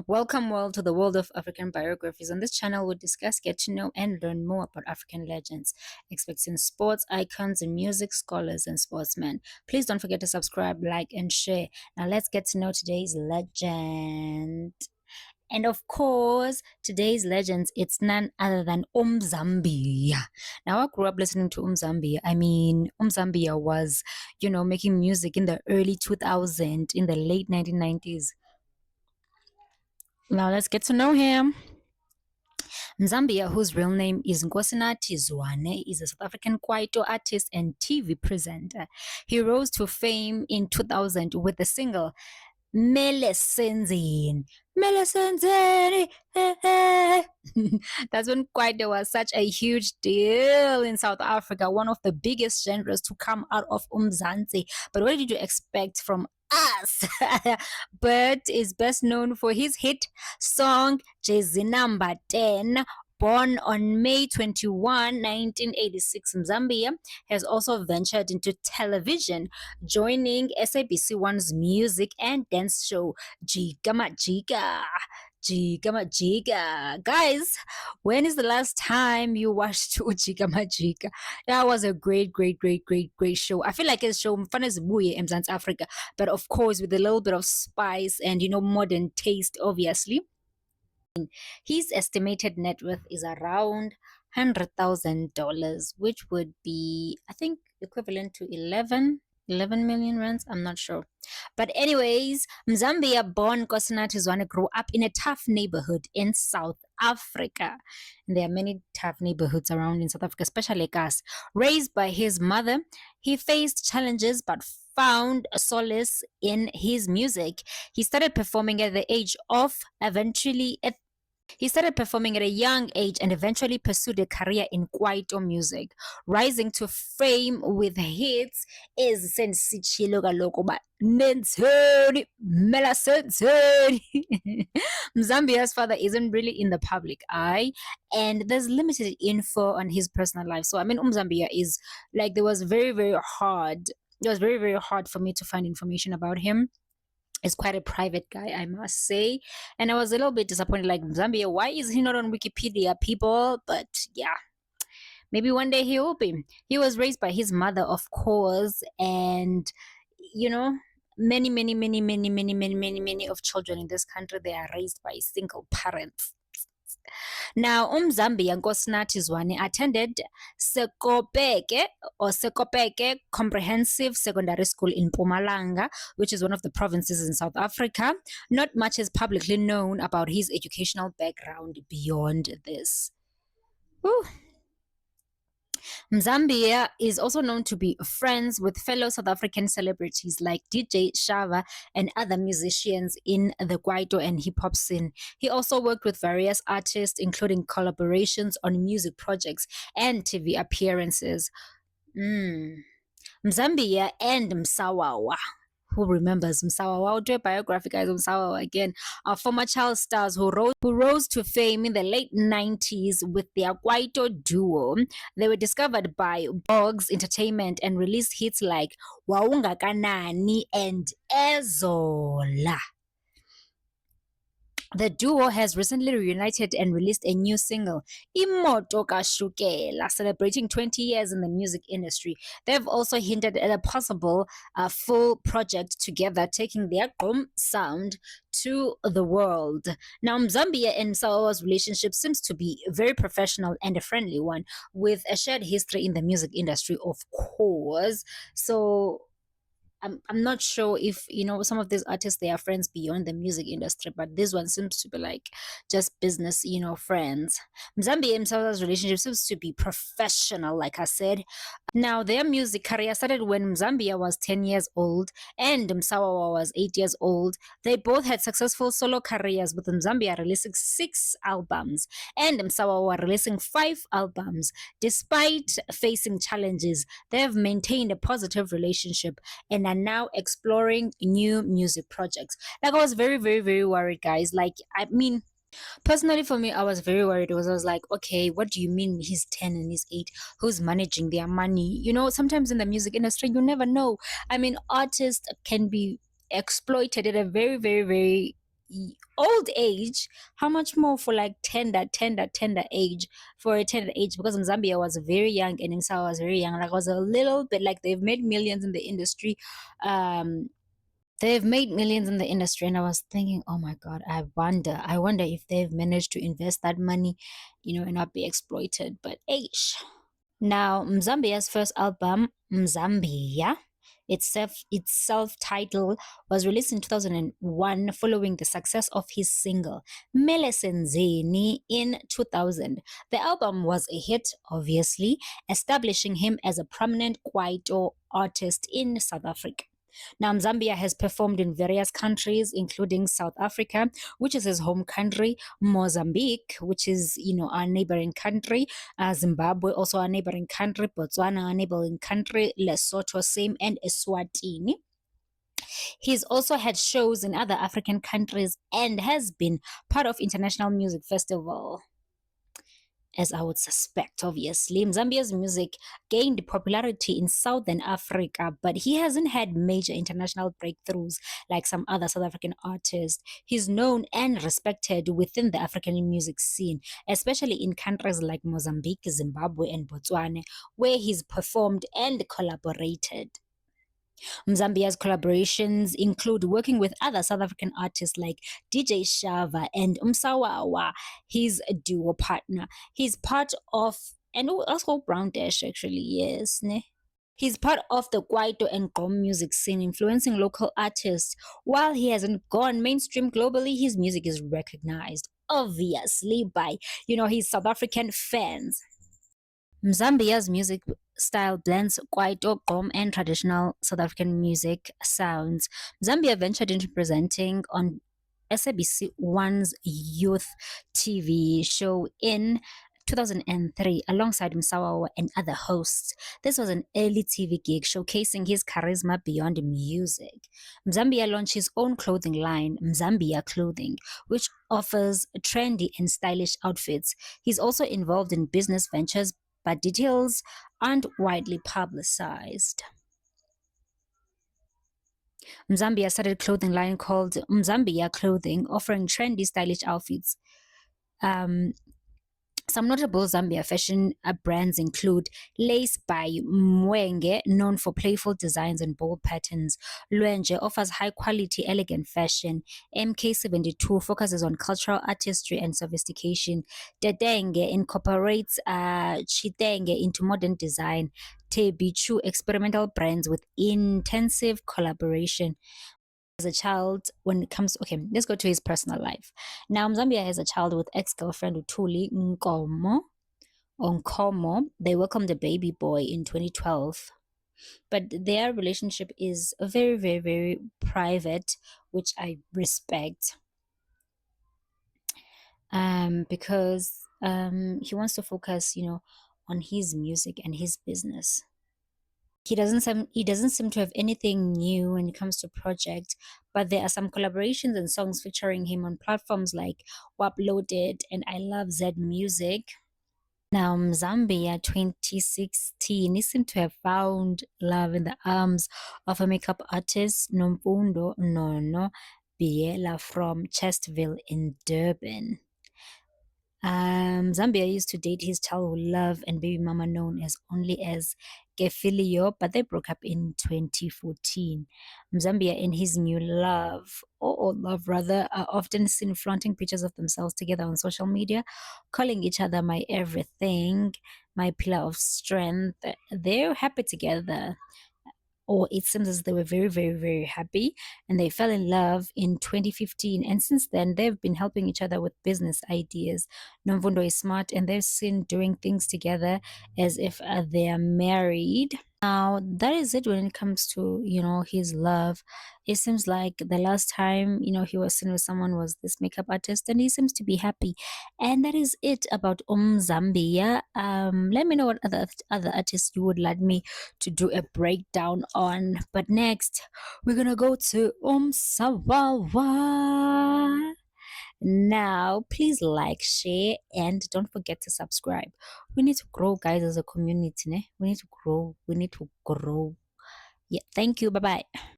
Welcome all to the world of African biographies. On this channel, we'll discuss, get to know, and learn more about African legends, experts in sports, icons in music, scholars, and sportsmen. Please don't forget to subscribe, like, and share. Now, let's get to know today's legend. And of course, today's legends, it's none other than Mzambia. Now, I grew up listening to Mzambia. Mzambia was, making music in the early 2000s, in the late 1990s. Now, let's get to know him. Mzambia, whose real name is Nkosinathi Zwane, is a South African Kwaito artist and TV presenter. He rose to fame in 2000 with the single Mele Senzeni. Mele Senzeni. That's when Kwaito was such a huge deal in South Africa, one of the biggest genres to come out of Umzansi. But what did you expect from us? But is best known for his hit song Jay-Z Number 10. Born on May 21, 1986 in Zambia, has also ventured into television, joining SABC1's music and dance show Jika Majika. Jika Majika. Guys, when is the last time you watched Jika Majika? That was a great show. I feel like it's show Mfana Zibuye in South Africa, but of course with a little bit of spice and modern taste, obviously. His estimated net worth is around $100,000, which would be, I think, equivalent to 11 million rands. I'm not sure. But anyways, Mzambia born Nkosinathi Zwane grew up in a tough neighborhood in South Africa. And there are many tough neighborhoods around in South Africa, especially Kas. Raised by his mother, he faced challenges but found solace in his music. He started performing at the age of he started performing at a young age and eventually pursued a career in Kwaito music, rising to fame with hits as Sensichilo Galoko but Nensoni Mela Sensoni. Mzambia's father isn't really in the public eye, and there's limited info on his personal life. So Mzambia is like there was very hard. It was very hard for me to find information about him. Is quite a private guy, I must say. And I was a little bit disappointed, like, Zambia, why is he not on Wikipedia, people? But yeah, maybe one day he will be. He was raised by his mother, of course, and many of children in this country, they are raised by single parents. Now, Mzambia Nkosinathi Zwane attended Sekopeke Comprehensive Secondary School in Mpumalanga, which is one of the provinces in South Africa. Not much is publicly known about his educational background beyond this. Whew. Mzambia is also known to be friends with fellow South African celebrities like DJ Shava and other musicians in the Kwaito and hip hop scene. He also worked with various artists, including collaborations on music projects and TV appearances. Mzambia and Msawawa. Who remembers Msawawa? I'll do a biography, guys, on Msawawa again. Our former child stars who rose to fame in the late 90s with their Kwaito duo. They were discovered by Boggs Entertainment and released hits like Waunga Kanani and Ezola. The duo has recently reunited and released a new single, Imoto Kashukela, celebrating 20 years in the music industry. They've also hinted at a possible full project together, taking their Gqom sound to the world. Now, Mzambia and Msawawa's relationship seems to be very professional and a friendly one, with a shared history in the music industry, of course. So I'm not sure if some of these artists, they are friends beyond the music industry, but this one seems to be like just business, friends. Mzambia and Msawawa's relationship seems to be professional, like I said. Now, their music career started when Mzambia was 10 years old and Msawawa was 8 years old. They both had successful solo careers, with Mzambia releasing 6 albums and Msawawa releasing 5 albums. Despite facing challenges, they have maintained a positive relationship and are now exploring new music projects. Like, I was very worried, guys. Like, personally, for me, I was very worried because I was like, okay, what do you mean he's 10 and he's 8? Who's managing their money? Sometimes in the music industry, you never know. Artists can be exploited at a very old age, how much more for like tender age, for a tender age? Because Zambia was very young and Insawa was very young. Like, I was a little bit like, they've made millions in the industry. Um, they've made millions in the industry, and I was thinking, oh my God, I wonder if they've managed to invest that money, and not be exploited. But H. Now, Mzambia's first album, Mzambia, its self-titled, was released in 2001 following the success of his single Mele Senzeni in 2000. The album was a hit, obviously, establishing him as a prominent Kwaito artist in South Africa. Now, Zambia has performed in various countries, including South Africa, which is his home country, Mozambique, which is, our neighboring country, Zimbabwe, also our neighboring country, Botswana, our neighboring country, Lesotho, same, and Eswatini. He's also had shows in other African countries and has been part of international music festival, as I would suspect, obviously. Zambia's music gained popularity in Southern Africa, but he hasn't had major international breakthroughs like some other South African artists. He's known and respected within the African music scene, especially in countries like Mozambique, Zimbabwe, and Botswana, where he's performed and collaborated. Mzambia's collaborations include working with other South African artists like DJ Shava and Umsawawa, his duo partner. He's part of, and also Brown Dash actually, yes. Ne? He's part of the Kwaito and Gqom music scene, influencing local artists. While he hasn't gone mainstream globally, his music is recognized, obviously, by, his South African fans. Mzambia's music style blends Kwaito, Gqom, and traditional South African music sounds. Zambia ventured into presenting on SABC One's youth TV show in 2003 alongside Msawawa and other hosts. This was an early TV gig showcasing his charisma beyond music. Mzambia launched his own clothing line, Mzambia Clothing, which offers trendy and stylish outfits. He's also involved in business ventures, but details aren't widely publicized. Mzambia started a clothing line called Mzambia Clothing, offering trendy, stylish outfits. Um, some notable Zambia fashion brands include Lace by Mwenge, known for playful designs and bold patterns. Lwenje offers high quality, elegant fashion. MK72 focuses on cultural artistry and sophistication. Dedenge incorporates Chitenge into modern design. Tebichu experimental brands with intensive collaboration. As a child, when it comes, okay, let's go to his personal life. Now, Zambia has a child with ex-girlfriend Utuli Nkomo or Nkomo. They welcomed a baby boy in 2012, but their relationship is very, very, very private, which I respect. Because he wants to focus, on his music and his business. He doesn't seem to have anything new when it comes to project, but there are some collaborations and songs featuring him on platforms like Waploaded and I Love Z Music. Now, Zambia 2016, he seemed to have found love in the arms of a makeup artist, Nomfundo Nono Biela from Chestville in Durban. Zambia used to date his childhood love and baby mama known as only as Gefilio, but they broke up in 2014. Zambia and his new love, or love rather, are often seen flaunting pictures of themselves together on social media, calling each other my everything, my pillar of strength. They're happy together, or it seems as they were very, very, very happy, and they fell in love in 2015. And since then, they've been helping each other with business ideas. Nomvundo is smart, and they've seen doing things together as if they are married. Now, that is it when it comes to, his love. It seems like the last time, he was seen with someone was this makeup artist, and he seems to be happy. And that is it about Zambia. Let me know what other artists you would like me to do a breakdown on. But next, we're gonna go to Sawawa. Now, please like, share, and don't forget to subscribe. We need to grow, guys, as a community. Ne? We need to grow. We need to grow. Yeah, thank you. Bye bye.